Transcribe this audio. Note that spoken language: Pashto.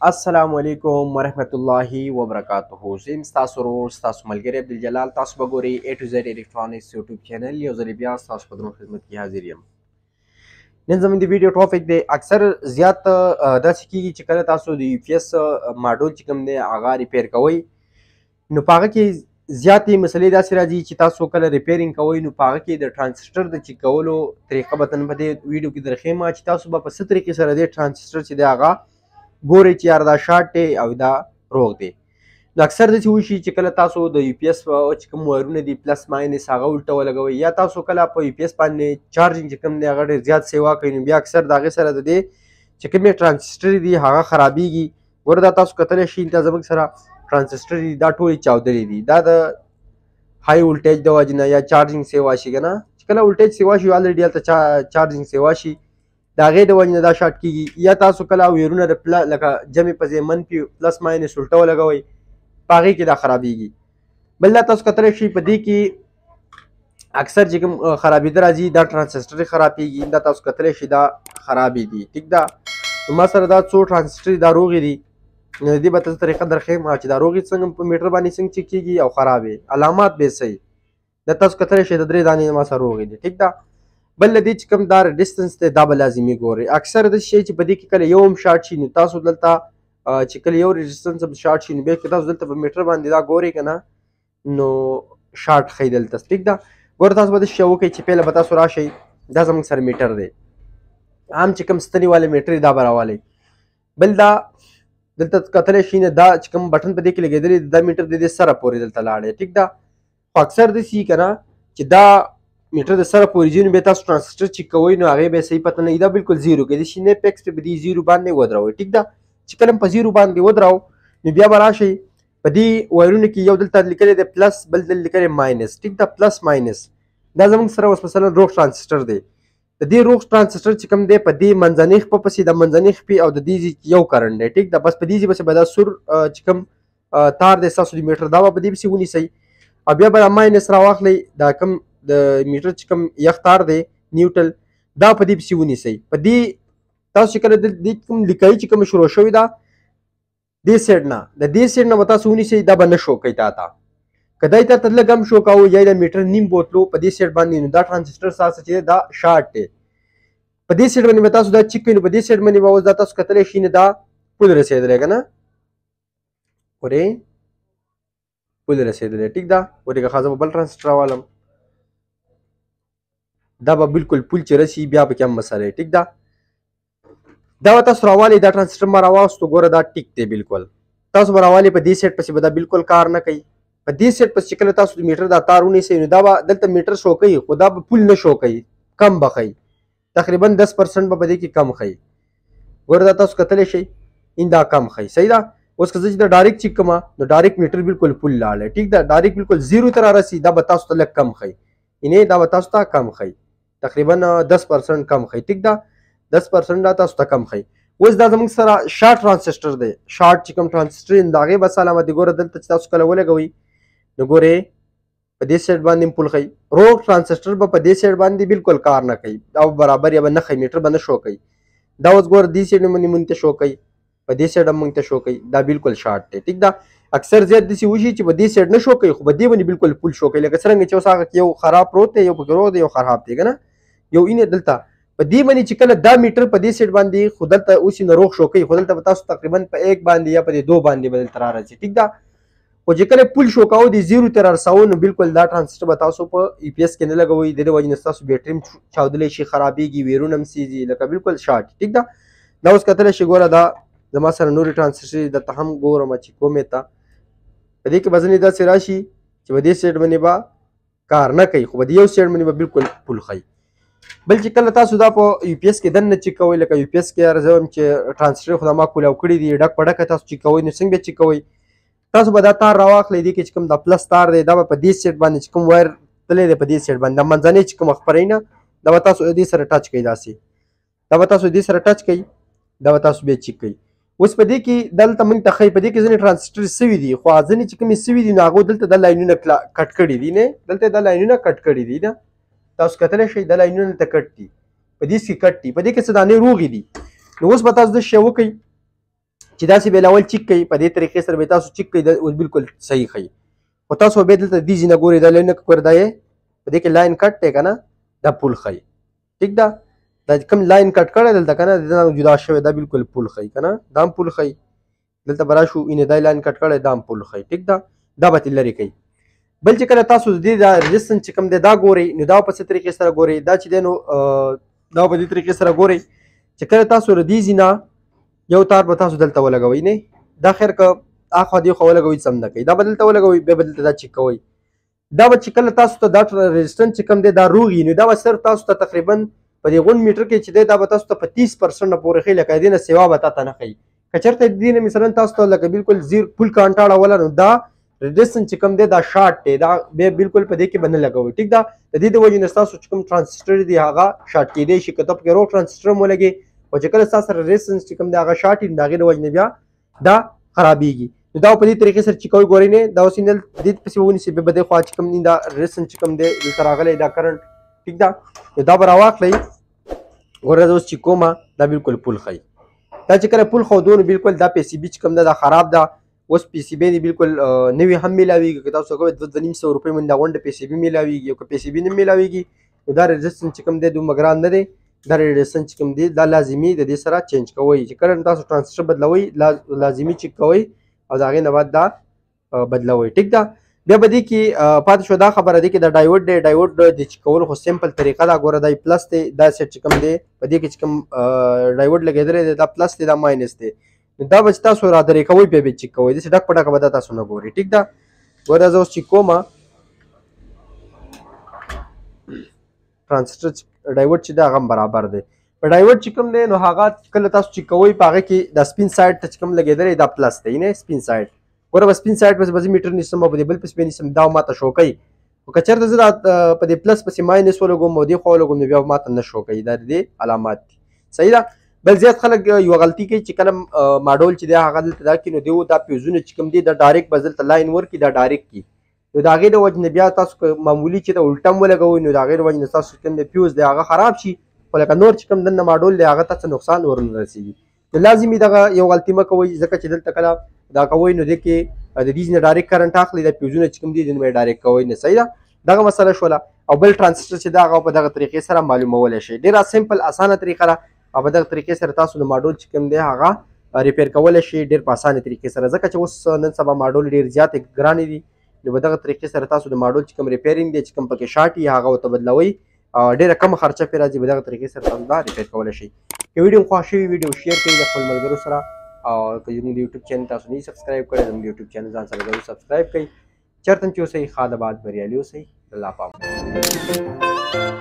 السلام علیکم ورحمت الله وبرکاته. زه یم ستاسو ورور ستاسو ملګری عبدالجلال. تاسو به ګورئ A to Z الکترونکس یوټیوب چینل. یو ځل بیا ستاسو په درون خدمت کې حاضر یم. نن زموږ د ویډیو ټاپک دی اکثر زیات داسې کېږي چې کله تاسو د UPS ماډول چې کوم دی هغه ریپیر کوئ نو په هغه کې زیاتې مسلې داسې راځي چې تاسو کله ریپیرینګ کوئ نو په هغه کې د ټرانزسټر د چیک کولو طریقه به په دې ویډیو کې درښیم چې تاسو به په څه طریقې سره د ټرانزسټر چې دی هغه ګورئ چې یار دا شارټ دی او دا روغ دی. نو اکثر داسې وشي چې کله تاسو د UPS چې کوم وایرونه دي پلس ماینس هغه الټه ولګوئ یا تاسو کله په UPS باندې چارجینګ چې کوم دی هغه ډېر زیات سیوا کوي نو بیا اکثر د هغې سره د دې چې کومې ټرانزسټر دي هغه خرابېږي. ګوره دا تاسو کتلی شئ دا زموږ سره ټرانزسټر دي دا ټولې چاودلې دي. دا د های ولټیج د وجې نه یا چارجینګ سیوا شي که نه چې کله ولټیج سیوا شي الریډي هلته چارجینګ سیوا شي د هغې د وجې نه دا شارټ کېږي. یا تاسو کله ویرونه د لکه جمع په ځای منفي پلس ماینس الټه ولګوئ په هغې کې دا خرابېږي. بل دا تاسو کتلی شئ په دې کې اکثر چې کوم خرابېده راځي دا ټرانزسټر یې خرابېږي. دا تاسو کتلی شئ دا خرابې دي. ټیک ده نو ما سره دا څو ټرانزسټر دا روغې دي نو د دې به ته طریقه درښیم چې دا روغې څنګه په میټر باندې څنګه چیک کېږي او خرابې علامات به یې صحیح. دا تاسو کتلی شئ د 3 دانې ما سره روغې دي. ټیک ده بل له دې چې کوم دا ډسټنس دی دا به لازمي ګورئ. اکثر داسې شی چې په دې کې کله یو هم شارټ شي نو تاسو دلته چې کله یو ريزسټنس هم شارټ شي نو بیا که تاسو دلته په میټر باندې دا ګورئ که نه نو شارټ ښیي دلته. ټیک ده ګوره تاسو به داسې شی وکړئ چې پهله به تاسو راشئ دا زموږ سره میټر دی عام چې کوم ستنې والی میټر دا به راولئ. بل دا دلته کتلی شئ نه دا چې کوم بټن په دې کې لګېدلی دی دا میټر د دې سره پورې دلته لاړی. ټیک ده خو اکثر داسې وي که نه چې دا میټر د سره پورې ځي نو بیا تاسو ټرانزسټر چیک کوئ نو هغې به یې صحیح پته نه وي دا بالکل زیرو کېدای شي نه پیکس پې به دې زیرو باندې ودروئ. ټیک ده چې کله په زیرو باندې ودرو نو بیا به راشئ په دې وایرونو کې یو دلته لیکلی دی پلس بل دلته لیکلی ماینس. ټیک ده پلس ماینس دا زموږ سره اوس مثلا روغ ټرانزسټر دی. د دې روغ ټرانزسټر چې کوم دی په دې منځنۍ خپه پسې د منځنۍ خپې او د دې یو کرنټ دی. ټیک ده بس په دې ځای پسې به دا سور چې کوم تار دی ستاسو د میټر دا به په دې پسې ونیسئ او بیا به دا ماینس راواخلئ دا کوم د میټر چې کوم یخ تار دی نیوټل دا په دې پسې ونیسئ. په دې تاسو چې کله د کوم لیکایي چې کومه شروع شوې ده دې سایډ نه د دې سایډ نه به تاسو ونیسئ دا به نه شو کوي تا ته که دی تا ته لږ هم شو کوو یا د میټر نیم بوتلو په دې سایډ باندې نو دا ټرانزسټر ستاسو چې دی دا شارټ دی. په دې سایډ باندې به تاسو دا چیک کوئ نو په دې سایډ باندې به اوس دا تاسو کتلی شئ نه دا پول رسېدلی که نه ورې پول رسېدلی. ټیک ده ورې که ښه زه به بل ټرانزسټر راوالم دا به بالکل پول چې رسي بیا پکې هم مسله. ټیک ده دا به تاسو راوالئ دا ټرانزسټر ما راواستو ګوره دا ټیک دی بالکل تاسو به راوالئ په دې سیټ پسې به دا بالکل کار نه کوي. په دې سیټ پسې چې کله تاسو د میټر دا تار ونیسئ نو دا به دلته میټر شو کوي خو دا به پول نه شو کوي کم به ښیي تقریبا 10% به په دې کې کم ښیي. ګوره دا تاسو کتلی شئ این دا کم ښیي صحیح ده. اوس که زه چې دا ډایرکټ چیک کوم نو ډایرکټ میټر بالکل پول لاړی. ټیک ده ډایرکټ بالکل زیرو ته رارسي دا به تاسو ته لږ کم ښیي یعنې دا به تاسو ته کم ښیي تقریبا 10% کم ښیي. ټیک ده 10% دا تاسو ته کم ښیي. اوس دا زموږ سره شارټ ټرانزسټر دی. شارټ چې کوم ټرانزسټر دی د هغې بس علامت ګوره دلته چې تاسو کله ولګوئ نو ګورې په دې سایډ باندې هم پول ښیي. روغ ټرانزسټر به په دې سایډ باندې بالکل کار نه کوي دا برابر یا به نه ښیي میټر به نه شو کوي. دا اوس ګوره دې سایډ باندې مونږ ته شو کوي په دې سایډ هم مونږ ته شو کوي دا بالکل شارټ دی. ټیک ده اکثر زیات داسې وشي چې په دې سایډ نه شو کوي خو په دې باندې بالکل پول شو کوي لکه څرنګه چې اوس هغه کې یو خراب پروت دی یو پکې روغ دی یو خراب دی که نه یو اینې دلته په دې باندې چې کله دا میټر په دې سایډ باندې خو دلته اوس یې نه روغ شو کوي خو دلته به تاسو تقریبا په 1 باندې یا په 2 باندې به دلته رارسي. ټیک ده خو چې کله پول شو کوو د زیرو ته رارسوو نو بالکل دا ټرانزسټر به تاسو په UPS کې نه لګوئ د دې وجې نه ستاسو بیټري هم چاودلی شي خرابېږي ویرونه هم سیځي لکه بالکل شارټ. ټیک ده دا اوس کتلی شئ ګوره دا زما سره نورې ټرانزسټر درته هم ګورم چې کومې ته په دې کې به ځینې داسې راشي چې په دې سایډ باندې به کار نه کوي خو په دې یو سایډ باندې به بالکل پول ښیي. بل چې کله تاسو دا په UPS کې دننه چیک کوئ لکه UPS کې یاره زه وایم چې ټرانزسټر خو دا ما کولاو کړي دي ډک په ډکه تاسو چیک کوئ نو څنګه چیک کوئ تاسو به دا تار راواخلئ دې کې چې کوم دا پلس تار دی دا به په دې سایډ باندې چې کوم وایر تللی دی په دې سایډ باندې دا منځنۍ چې کومه خپرۍ نه دا به تاسو دې سره ټچ کوئ داسې دا به تاسو دې سره ټچ کوئ دا به تاسو بیا چیک کوئ. اوس په دې کې دلته موږ ته ښیي په دې کې ځینې ټرانزسټر سوي دي خو ځینې چې کومې سوي دي نو هغو دلته دا لاینونه کټ کړي دي نه دلته دا لاینونه کټ کړي دي نه تاسو کتلی شئ دا لاینونه دلته کټ دي په دې کې کټ دي په دې کې څه دانې روغې دي. نو اوس به تاسو دا شی وکئ چې داسې به اول چیک کوي په دې طریقې سره به تاسو چیک کوي اوس بالکل صحیح ښیي خو تاسو به دلته دې ځینه ګورئ دا لاین کور دا یې په دې کې لاین کټ دی که نه دا پول ښیي ټیک ده دا کوم لاین کټ کړی دلته که نه دا جدا شوی دا بالکل پول ښیي که نه دا هم پول ښیي دلته به راشو دا لاین کټ کړی دا هم پول ښیي ټیک ده دا به ترې لرې کوي بل چې کله تاسو دې دا رزسټنس چې کوم دی دا ګورئ نو دا په څه طریقې سره ګورئ دا چې دی نو دا په دې طریقې سره ګورئ چې کله تاسو ردیځي نه یو تار به تاسو دلته ولګوئ نه دا خیر که اخوا دې خوا ولګوئ سم نه کوي دا به دلته ولګوئ بیا به دلته دا چیک کوئ دا به چې کله تاسو ته دا رزسټنس چې کوم دی دا روغ وي نو دا به صرف تاسو ته تقریبا په دې 1 میټر کې چې دی دا به تاسو ته په 30% نه پورې ښیي لکه دې نه سوا به تا ته نه ښیي که چېرته دې نه مثلا تاسو ته لکه بالکل زیر پول کانټا اړوله نو دا رزسټنس چې کوم دی دا شارټ دی دا بیا بالکل په دې کې به نه لګوئ ټیک ده د دې د وجې نه ستاسو چې کوم ټرانزسټر دی هغه شارټ کېدی شي که ته پکې روغ ټرانزسټر هم ولګې او چې کله ستا سره رزسټنس چې کوم دی هغه شارټ وي نو د هغې د وجې نه بیا دا خرابېږي نو دا په دې طریقې سره چې کوئ ګورئ نه دا اوس یې دې پسې ونیسئ بیا به دې خوا چې کوم دی دا رزسټنس چې کوم دی دلته راغلی دا کرنټ ټیک ده نو دا به راواخلئ ګوره زه اوس چې کومه دا بالکل پول ښیي دا چې کله پول ښودو نو بالکل دا پی سی بي چې کوم ده دا خراب ده اوس پی سی بي دی بالکل نوي هم میلاویږي که تاسو کوئ 250 روپۍ باندې دا غونډه پی سی بي میلاویږي او که پی سی بي نه میلاویږي نو دا رزسټنس چې کوم دی دومره ګران نه دی دا رزسټنس چې کوم دی دا لازمي د دې سره چینج کوئ چې کله تاسو ټرانزسټر بدلوئ لازمي چیک کوئ او د هغې نه بعد دا بدلوئ ټیک ده بیا به دې کې پاتې شو دا خبره دی کې دا ډایوډ دی ډایوډ د چیک کولو خو سمپل طریقه ده ګوره دا پلس دی دا سیټ چې کوم دی په دې کې چې کوم ډایوډ لګېدلی دی دا پلس دی دا ماینس دی نو دا به چې تاسو را درې کوئ بیا به چیک کوئ داسې ډک په ډکه به دا تاسو نه ګورئ ټیک ده ګوره زه اوس چیک کومه ټرانزسټر ډایوډ چې دی هغه هم برابر دی په ډایوډ چې کوم دی نو هغه کله تاسو چیک کوئ په هغه کې دا سپین سایډ ته چې کوم لګېدلی دا پلس دی نه سپین سایډ ګوره به سپین سایډ پسې به زه میټر نیسم او په دې بل پسې به نیسم دا ماته شو کوي خو که چېرته زه دا په دې پلس پسې ماینس ولګوم او دې خوا ولګوم نو بیا ماته نه شو کوي دا د دې علامات دي صحیح ده بل زیات خلک یوه غلطي کوي چې کله ماډول چې دی هغه دلته دا کړي نو دوی دا فیوزونه چې کوم دي دا ډایرکټ به دلته لاین ورکړي دا ډایرکټ کړي نو د هغې د وجې نه بیا تاسو که معمولي چې د الټه هم ولګوئ نو د هغې د وجې نه ستاسو کوم دی فیوز دی هغه خراب شي خو لکه نور چې کوم دننه ماډول دی هغه ته څه نقصان ورنه رسېږي نو لازمي دغه یو غلطي مه کوئ ځکه چې دلته کله دا کوئ نو دې کې د دې نه ډایرکټ کرنټ اخلي دا فیوزونه چې کوم دي دې نه ډایرکټ کوئ نه صحیح ده دغه مسله شوله او بل ټرانزسټر چې دا هغه په دغه طریقې سره معلومولی شئ ډېره سمپل اسانه طریقه ده او په دغه طریقې سره تاسو د ماډول چې کوم دی هغه ریپیر کولی شئ ډېر په اسانه طریقې سره ځکه چې اوس نن سبا ماډول ډېر زیاتې ګرانې دي نو په دغه طریقې سره تاسو د ماډول چې کوم ریپیرینګ دی چې کوم پکې شارټ وي هغه ورته بدلوئ ډېره کمه خرچه پرې راځي په دغه طریقې سره تاسو دا ریپیر کولی شئ که ویډیو مو خوښ شوي ویډیو شیر کړئ د خپل ملګرو سره او که زموږ د یوټیوب چینل تاسو نه سبسکرایب کړی زموږ د یوټیوب چینل ځان سره ضرور سبسکرایب کړئ چېرته هم چې اوسئ ښاد آباد بریالي اوسئ الله پاک